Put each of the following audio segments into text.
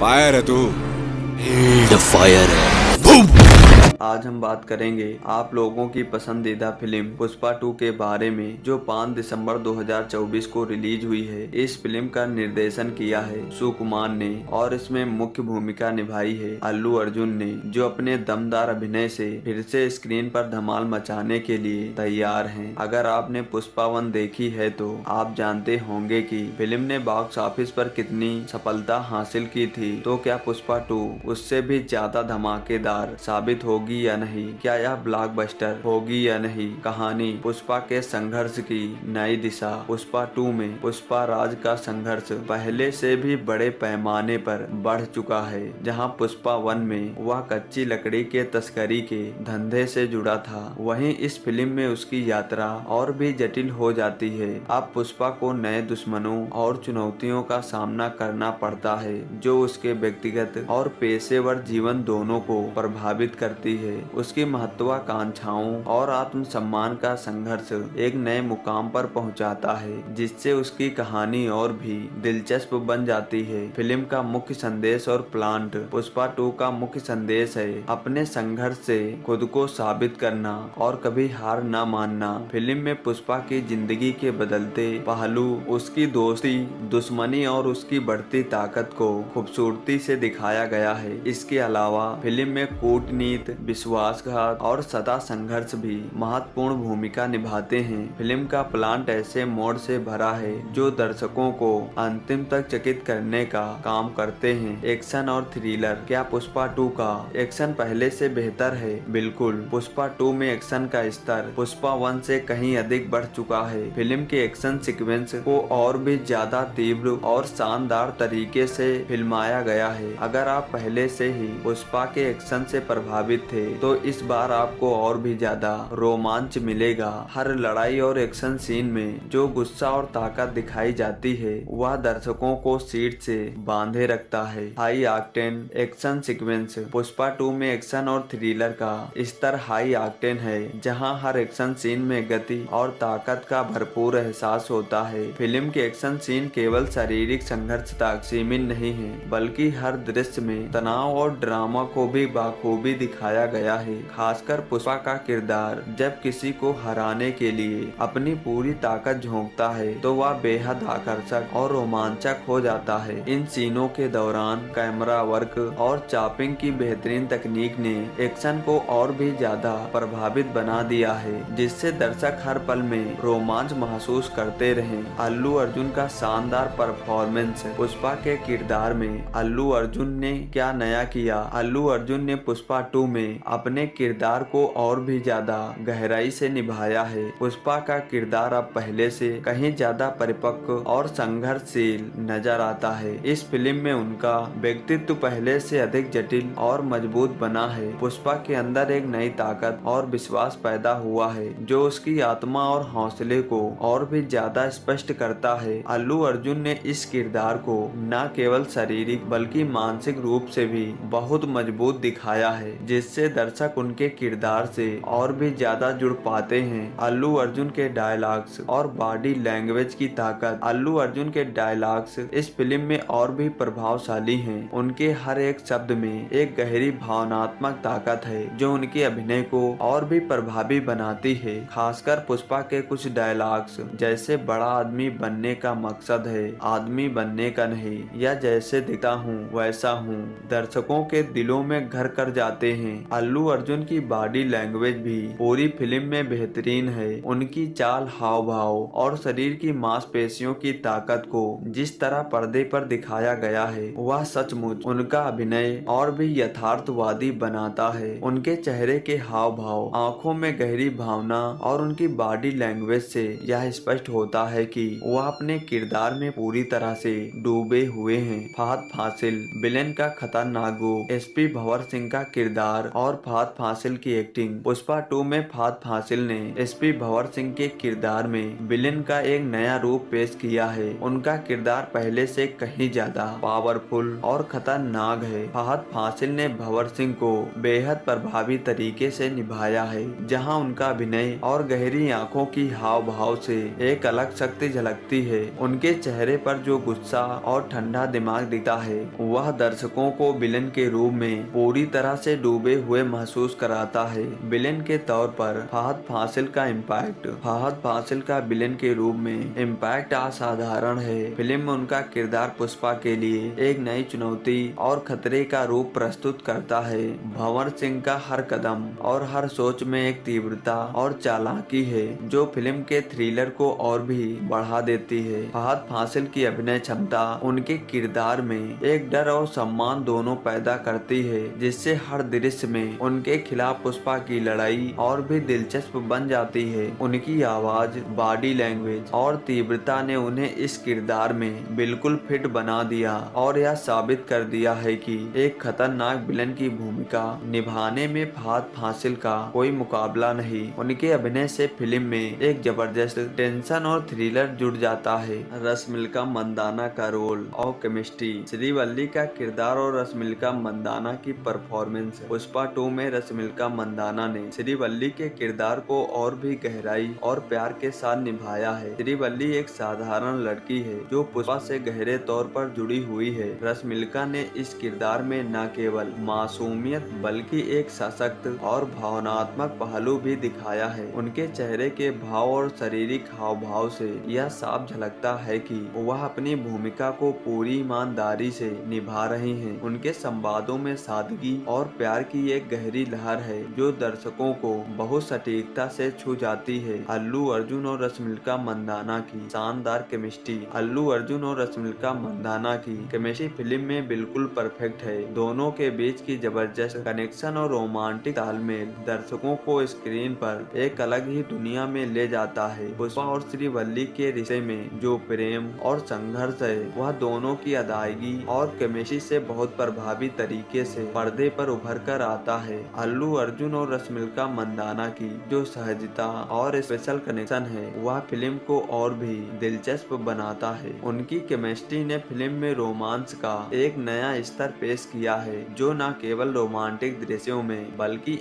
Fire है तू। Field fire है। आज हम बात करेंगे आप लोगों की पसंदीदा फिल्म पुष्पा 2 के बारे में, जो 5 दिसंबर 2024 को रिलीज हुई है। इस फिल्म का निर्देशन किया है सुकुमार ने और इसमें मुख्य भूमिका निभाई है अल्लू अर्जुन ने, जो अपने दमदार अभिनय से फिर से स्क्रीन पर धमाल मचाने के लिए तैयार हैं। अगर आपने पुष्पा 1 देखी है तो आप जानते होंगे कि फिल्म ने बॉक्स ऑफिस पर कितनी सफलता हासिल की थी, तो क्या पुष्पा 2 उससे भी ज्यादा धमाकेदार साबित होगी या नहीं? क्या यह ब्लॉकबस्टर होगी या नहीं? कहानी पुष्पा के संघर्ष की नई दिशा। पुष्पा 2 में पुष्पा राज का संघर्ष पहले से भी बड़े पैमाने पर बढ़ चुका है। जहां पुष्पा 1 में वह कच्ची लकड़ी के तस्करी के धंधे से जुड़ा था, वहीं इस फिल्म में उसकी यात्रा और भी जटिल हो जाती है। अब पुष्पा को नए दुश्मनों और चुनौतियों का सामना करना पड़ता है, जो उसके व्यक्तिगत और पेशेवर जीवन दोनों को प्रभावित करती है। उसकी महत्वाकांक्षाओं और आत्मसम्मान का संघर्ष एक नए मुकाम पर पहुंचाता है, जिससे उसकी कहानी और भी दिलचस्प बन जाती है। फिल्म का मुख्य संदेश और प्लांट। पुष्पा 2 का मुख्य संदेश है अपने संघर्ष से खुद को साबित करना और कभी हार न मानना। फिल्म में पुष्पा की जिंदगी के बदलते पहलू, उसकी दोस्ती, दुश्मनी और उसकी बढ़ती ताकत को खूबसूरती से दिखाया गया है। इसके अलावा फिल्म में कूटनीति, विश्वासघात और सदा संघर्ष भी महत्वपूर्ण भूमिका निभाते हैं। फिल्म का प्लांट ऐसे मोड़ से भरा है जो दर्शकों को अंतिम तक चकित करने का काम करते हैं। एक्शन और थ्रिलर। क्या पुष्पा 2 का एक्शन पहले से बेहतर है? बिल्कुल। पुष्पा 2 में एक्शन का स्तर पुष्पा 1 से कहीं अधिक बढ़ चुका है। फिल्म के एक्शन सीक्वेंस को और भी ज्यादा तीव्र और शानदार तरीके से फिल्माया गया है। अगर आप पहले से ही पुष्पा के एक्शन से प्रभावित थे, तो इस बार आपको और भी ज्यादा रोमांच मिलेगा। हर लड़ाई और एक्शन सीन में जो गुस्सा और ताकत दिखाई जाती है, वह दर्शकों को सीट से बांधे रखता है। High octane action sequence. Pushpa 2 में एक्शन और थ्रिलर का स्तर हाई ऑक्टेन है, जहां हर एक्शन सीन में गति और ताकत का भरपूर एहसास होता है। फिल्म के एक्शन सीन केवल शारीरिक संघर्ष तक सीमित नहीं है, बल्कि हर दृश्य में तनाव और ड्रामा को भी बाखूबी दिखाया गया है। खासकर पुष्पा का किरदार जब किसी को हराने के लिए अपनी पूरी ताकत झोंकता है, तो वह बेहद आकर्षक और रोमांचक हो जाता है। इन सीनों के दौरान कैमरा वर्क और चॉपिंग की बेहतरीन तकनीक ने एक्शन को और भी ज्यादा प्रभावित बना दिया है, जिससे दर्शक हर पल में रोमांच महसूस करते रहे। अल्लू अर्जुन का शानदार परफॉर्मेंस। पुष्पा के किरदार में अल्लू अर्जुन ने क्या नया किया? अल्लू अर्जुन ने पुष्पा 2 में अपने किरदार को और भी ज्यादा गहराई से निभाया है। पुष्पा का किरदार अब पहले से कहीं ज्यादा परिपक्व और संघर्षशील नजर आता है। इस फिल्म में उनका व्यक्तित्व पहले से अधिक जटिल और मजबूत बना है। पुष्पा के अंदर एक नई ताकत और विश्वास पैदा हुआ है, जो उसकी आत्मा और हौसले को और भी ज्यादा स्पष्ट करता है। अल्लू अर्जुन ने इस किरदार को न केवल शारीरिक बल्कि मानसिक रूप से भी बहुत मजबूत दिखाया है, जिससे दर्शक उनके किरदार से और भी ज्यादा जुड़ पाते हैं। अल्लू अर्जुन के डायलॉग्स और बॉडी लैंग्वेज की ताकत। अल्लू अर्जुन के डायलॉग्स इस फिल्म में और भी प्रभावशाली हैं। उनके हर एक शब्द में एक गहरी भावनात्मक ताकत है, जो उनके अभिनय को और भी प्रभावी बनाती है। खासकर पुष्पा के कुछ डायलॉग्स, जैसे बड़ा आदमी बनने का मकसद है, आदमी बनने का नहीं, या जैसे दिखता हूँ वैसा हूँ, दर्शकों के दिलों में घर कर जाते हैं। अल्लू अर्जुन की बॉडी लैंग्वेज भी पूरी फिल्म में बेहतरीन है। उनकी चाल, हाव भाव और शरीर की मांसपेशियों की ताकत को जिस तरह पर्दे पर दिखाया गया है, वह सचमुच उनका अभिनय और भी यथार्थवादी बनाता है। उनके चेहरे के हाव भाव, आंखों में गहरी भावना और उनकी बॉडी लैंग्वेज से यह स्पष्ट होता है कि वह अपने किरदार में पूरी तरह से डूबे हुए हैं। फहद फासिल विलेन का खतरनाक रूप, एसपी भंवर सिंह का किरदार और फहद फासिल की एक्टिंग। पुष्पा 2 में फहद फासिल ने एसपी भंवर सिंह के किरदार में विलेन का एक नया रूप पेश किया है। उनका किरदार पहले से कहीं ज्यादा पावरफुल और खतरनाक है। फहद फासिल ने भंवर सिंह को बेहद प्रभावी तरीके से निभाया है, जहां उनका अभिनय और गहरी आंखों की हाव भाव से एक अलग शक्ति झलकती है। उनके चेहरे पर जो गुस्सा और ठंडा दिमाग दिखता है, वह दर्शकों को विलेन के रूप में पूरी तरह से डूबे हुए महसूस कराता है। विलेन के तौर पर फहद फासिल का इम्पैक्ट। फहद फासिल का विलेन के रूप में इम्पैक्ट असाधारण है। फिल्म में उनका किरदार पुष्पा के लिए एक नई चुनौती और खतरे का रूप प्रस्तुत करता है। भंवर सिंह का हर कदम और हर सोच में एक तीव्रता और चालाकी है, जो फिल्म के थ्रिलर को और भी बढ़ा देती है। फहद फासिल की अभिनय क्षमता उनके किरदार में एक डर और सम्मान दोनों पैदा करती है, जिससे हर दृश्य में उनके खिलाफ पुष्पा की लड़ाई और भी दिलचस्प बन जाती है। उनकी आवाज, बॉडी लैंग्वेज और तीव्रता ने उन्हें इस किरदार में बिल्कुल फिट बना दिया और यह साबित कर दिया है कि एक खतरनाक विलेन की भूमिका निभाने में फहद फासिल का कोई मुकाबला नहीं। उनके अभिनय से फिल्म में एक जबरदस्त टेंशन और थ्रिलर जुड़ जाता है। रश्मिका मंदाना का रोल और केमिस्ट्री। श्रीवल्ली का किरदार और रश्मिका मंदाना की परफॉर्मेंस। पुष्पा 2 में रश्मिका मंदाना ने श्रीवल्ली के किरदार को और भी गहराई और प्यार के साथ निभाया है। श्रीवल्ली एक साधारण लड़की है जो पुष्पा से गहरे तौर पर जुड़ी हुई है। रश्मिका ने इस किरदार में न केवल मासूमियत बल्कि एक सशक्त और भावनात्मक पहलू भी दिखाया है। उनके चेहरे के भाव और शारीरिक हाव भाव से यह साफ झलकता है कि वह अपनी भूमिका को पूरी ईमानदारी से निभा रही हैं। उनके संवादों में सादगी और प्यार की एक गहरी लहर है, जो दर्शकों को बहुत सटीकता से छू जाती है। अल्लू अर्जुन और रश्मिका मंदाना की शानदार केमिस्ट्री। अल्लू अर्जुन और रश्मिका मंदाना की केमिस्ट्री फिल्म में बिल्कुल परफेक्ट है। दोनों के बीच की जबरदस्त कनेक्शन और रोमांटिक तालमेल दर्शकों को स्क्रीन पर एक अलग ही दुनिया में ले जाता है। पुष्पा और श्रीवल्ली के रिश्ते में जो प्रेम और संघर्ष है, वह दोनों की अदायगी और केमिस्ट्री से बहुत प्रभावी तरीके से पर्दे पर उभर कर आता है। अल्लू अर्जुन और रश्मिका मंदाना की जो सहजता और स्पेशल कनेक्शन है, वह फिल्म को और भी दिलचस्प बनाता है। उनकी केमिस्ट्री ने फिल्म में रोमांस का एक नया स्तर पेश किया है, जो न केवल रोमांटिक दृश्यों में बल्कि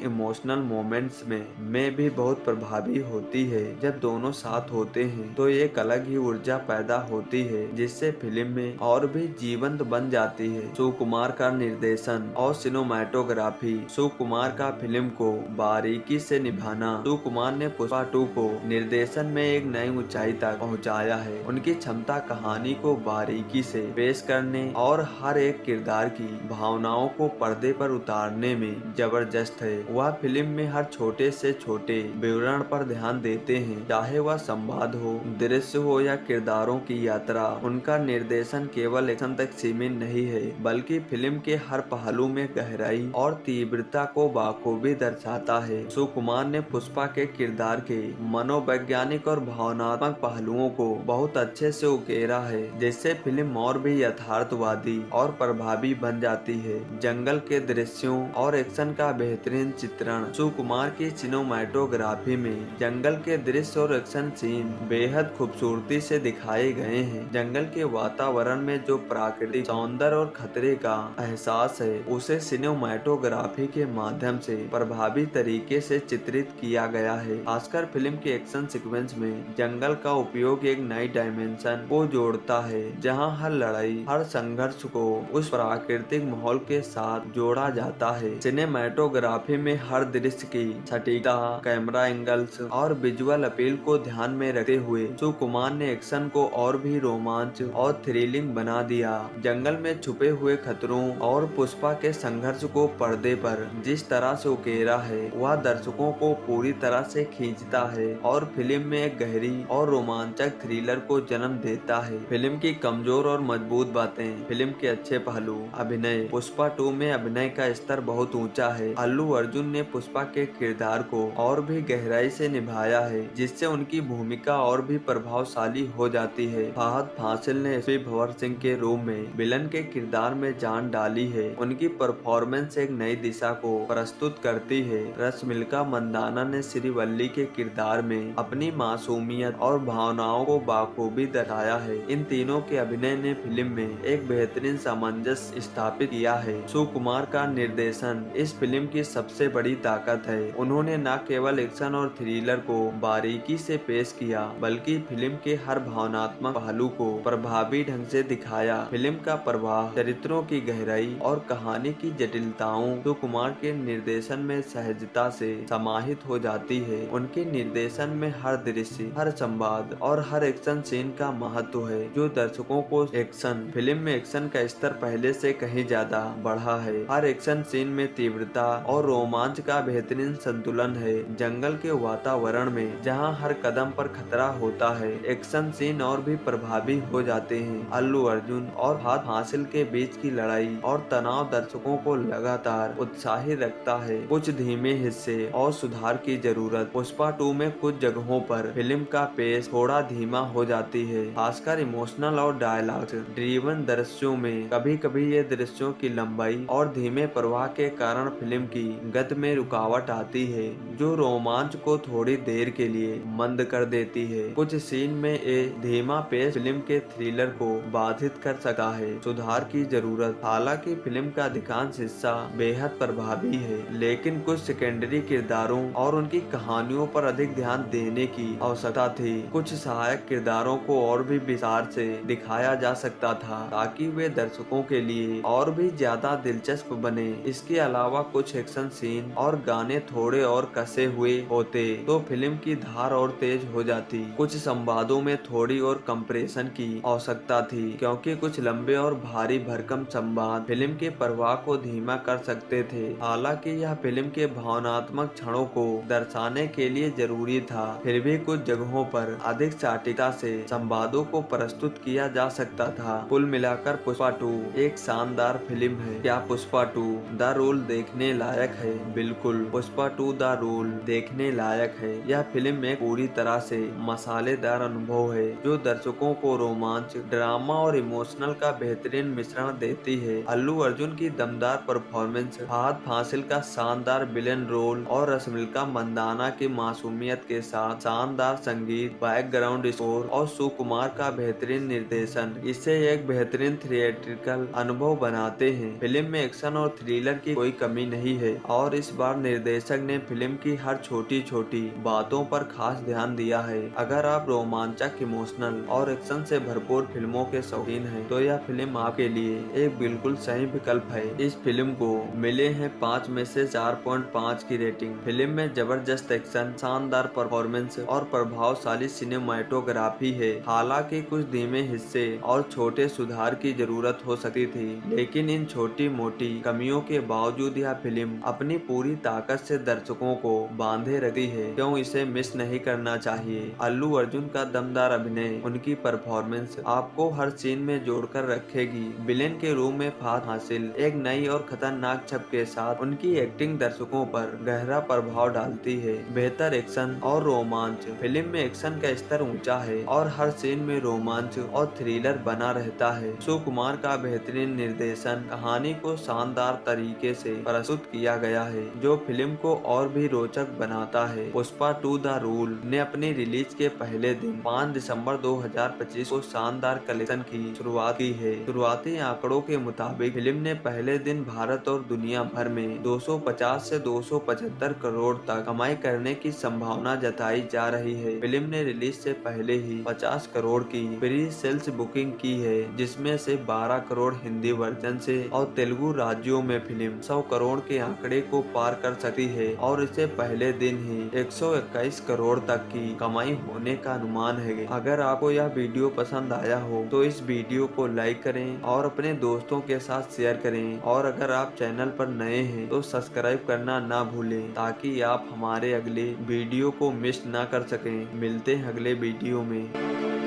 इमोशनल मोमेंट्स में भी बहुत प्रभावी होती है। जब दोनों साथ होते हैं तो एक अलग ही ऊर्जा पैदा होती है, जिससे फिल्म में और भी जीवंत बन जाती है। सुकुमार का निर्देशन और सिनेमैटोग्राफी। सुकुमार का फिल्म को बारीकी से निभाना। सुकुमार ने पुष्पा 2 को निर्देशन में एक नई ऊंचाई तक पहुंचाया है। उनकी क्षमता कहानी को बारीकी से पेश करने और हर एक किरदार की भावनाओं को पर्दे पर उतारने में जबरदस्त है। वह फिल्म में हर छोटे से छोटे विवरण पर ध्यान देते हैं, चाहे वह संवाद हो, दृश्य हो या किरदारों की यात्रा। उनका निर्देशन केवल एक्शन तक सीमित नहीं है, बल्कि फिल्म के हर पहलू में गहराई और तीव्रता को बाखूबी दर्शाता है। सुकुमार ने पुष्पा के किरदार के मनोवैज्ञानिक और भावनात्मक पहलुओं को बहुत अच्छे से उकेरा है, जिससे फिल्म और भी यथार्थवादी और प्रभावी बन जाती है। जंगल के दृश्यों और एक्शन का बेहतरीन चित्रण। सुकुमार की सिनेमैटोग्राफी में जंगल के दृश्य और एक्शन सीन बेहद खूबसूरती से दिखाए गए हैं। जंगल के वातावरण में जो प्राकृतिक सौंदर्य और खतरे का एहसास है, उसे सिनेमैटोग्राफी के माध्यम से प्रभावी तरीके से चित्रित किया गया है। खासकर फिल्म के एक्शन सीक्वेंस में जंगल का उपयोग एक नई डायमेंशन को जोड़ता है, जहां हर लड़ाई, हर संघर्ष को उस प्राकृतिक माहौल के साथ जोड़ा जाता है। सिनेमैटोग्राफी में हर दृश्य की सटीकता, कैमरा एंगल्स और विजुअल अपील को ध्यान में रखते हुए सुकुमार ने एक्शन को और भी रोमांच और थ्रिलिंग बना दिया। जंगल में छुपे हुए खतरों और पुष्पा के संघर्ष को पर्दे पर जिस तरह से उकेरा है, वह दर्शकों को पूरी तरह से खींचता है और फिल्म में एक गहरी और रोमांचक थ्रिलर को जन्म देता है। फिल्म की कमजोर और मजबूत बातें। फिल्म के अच्छे पहलू। अभिनय। पुष्पा 2 में अभिनय का स्तर बहुत ऊंचा है। अल्लू अर्जुन ने पुष्पा के किरदार को और भी गहराई से निभाया है, जिससे उनकी भूमिका और भी प्रभावशाली हो जाती है। फहद फासिल ने एसपी भंवर सिंह के रूप में विलन के किरदार में जान डाली है। उनकी उनकी परफॉर्मेंस एक नई दिशा को प्रस्तुत करती है। रश्मिका मंदाना ने श्रीवल्ली के किरदार में अपनी मासूमियत और भावनाओं को बाखूबी दर्शाया है। इन तीनों के अभिनय ने फिल्म में एक बेहतरीन सामंजस्य स्थापित किया है। सुकुमार का निर्देशन इस फिल्म की सबसे बड़ी ताकत है। उन्होंने न केवल एक्शन और थ्रिलर को बारीकी से पेश किया, बल्कि फिल्म के हर भावनात्मक पहलू को प्रभावी ढंग से दिखाया। फिल्म का प्रवाह, चरित्रों की गहराई और कहानी की जटिलताओं सुकुमार के निर्देशन में सहजता से समाहित हो जाती है। उनके निर्देशन में हर दृश्य, हर संवाद और हर एक्शन सीन का महत्व है, जो दर्शकों को फिल्म में एक्शन का स्तर पहले से कहीं ज्यादा बढ़ा है। हर एक्शन सीन में तीव्रता और रोमांच का बेहतरीन संतुलन है। जंगल के वातावरण में जहां हर कदम पर खतरा होता है, एक्शन सीन और भी प्रभावी हो जाते हैं। अल्लू अर्जुन और फाहद फासिल के बीच की लड़ाई और तनाव दर्शकों को लगातार उत्साहित रखता है। कुछ धीमे हिस्से और सुधार की जरूरत। पुष्पा 2 में कुछ जगहों पर फिल्म का पेस थोड़ा धीमा हो जाती है, खासकर इमोशनल और डायलॉग ड्रीवन दृश्यों में। कभी कभी ये दृश्यों की लंबाई और धीमे प्रवाह के कारण फिल्म की गति में रुकावट आती है, जो रोमांच को थोड़ी देर के लिए मंद कर देती है। कुछ सीन में ये धीमा पेस फिल्म के थ्रिलर को बाधित कर सकता है। सुधार की जरूरत। हालांकि फिल्म का अधिकांश हिस्सा बेहद प्रभावी है, लेकिन कुछ सेकेंडरी किरदारों और उनकी कहानियों पर अधिक ध्यान देने की आवश्यकता थी। कुछ सहायक किरदारों को और भी विस्तार से दिखाया जा सकता था, ताकि वे दर्शकों के लिए और भी ज्यादा दिलचस्प बने। इसके अलावा कुछ एक्शन सीन और गाने थोड़े और कसे हुए होते तो फिल्म की धार और तेज हो जाती। कुछ संवादों में थोड़ी और कंप्रेशन की आवश्यकता थी, क्योंकि कुछ लंबे और भारी भरकम संवाद फिल्म के प्रवाह को धीमा कर सकते थे। हालांकि यह फिल्म के भावनात्मक क्षणों को दर्शाने के लिए जरूरी था, फिर भी कुछ जगहों पर अधिक सटीकता से संवादों को प्रस्तुत किया जा सकता था। कुल मिलाकर पुष्पा 2 एक शानदार फिल्म है। क्या पुष्पा 2 द रोल देखने लायक है? बिल्कुल, पुष्पा 2 द रोल देखने लायक है। यह फिल्म एक पूरी तरह से मसालेदार अनुभव है, जो दर्शकों को रोमांच, ड्रामा और इमोशनल का बेहतरीन मिश्रण देती है। अल्लू अर्जुन की दमदार परफॉर्मेंस, फहद फासिल का शानदार विलेन रोल और रश्मिका मंदाना की मासूमियत के साथ शानदार संगीत, बैकग्राउंड स्कोर और सुकुमार का बेहतरीन निर्देशन इसे एक बेहतरीन थिएट्रिकल अनुभव बनाते हैं। फिल्म में एक्शन और थ्रिलर की कोई कमी नहीं है, और इस बार निर्देशक ने फिल्म की हर छोटी छोटी बातों पर खास ध्यान दिया है। अगर आप रोमांचक, इमोशनल और एक्शन से भरपूर फिल्मों के शौकीन हैं, तो यह फिल्म आपके लिए एक बिल्कुल सही विकल्प है। इस फिल्म को मिले हैं 5 में से 4.5 की रेटिंग। फिल्म में जबरदस्त एक्शन, शानदार परफॉर्मेंस और प्रभावशाली सिनेमाटोग्राफी है। हालांकि कुछ धीमे हिस्से और छोटे सुधार की जरूरत हो सकती थी, लेकिन इन छोटी मोटी कमियों के बावजूद यह फिल्म अपनी पूरी ताकत से दर्शकों को बांधे रखती है। क्यों इसे मिस नहीं करना चाहिए। अल्लू अर्जुन का दमदार अभिनय, उनकी परफॉर्मेंस आपको हर सीन में जोड़कर रखेगी। विलेन के रूप में फहद फासिल एक नई और खतरनाक छप के साथ उनकी एक्टिंग दर्शकों पर गहरा प्रभाव डालती है। बेहतर एक्शन और रोमांच। फिल्म में एक्शन का स्तर ऊंचा है और हर सीन में रोमांच और थ्रिलर बना रहता है। सुकुमार का बेहतरीन निर्देशन, कहानी को शानदार तरीके से प्रस्तुत किया गया है, जो फिल्म को और भी रोचक बनाता है। पुष्पा 2 द रूल ने अपनी रिलीज के पहले दिन 5 दिसंबर 2025 को शानदार कलेक्शन की शुरुआत की है। शुरुआती आंकड़ों के मुताबिक फिल्म ने पहले दिन भारत और दुनिया भर में 250 से 275 करोड़ तक कमाई करने की संभावना जताई जा रही है। फिल्म ने रिलीज से पहले ही 50 करोड़ की प्री सेल्स बुकिंग की है, जिसमें से 12 करोड़ हिंदी वर्जन से, और तेलुगु राज्यों में फिल्म 100 करोड़ के आंकड़े को पार कर सकती है और इसे पहले दिन ही 121 करोड़ तक की कमाई होने का अनुमान है। अगर आपको यह वीडियो पसंद आया हो तो इस वीडियो को लाइक करें और अपने दोस्तों के साथ शेयर करें, और अगर आप चैनल पर नए हैं तो सब्सक्राइब करना ना भूलें, ताकि आप हमारे अगले वीडियो को मिस ना कर सकें। मिलते हैं अगले वीडियो में।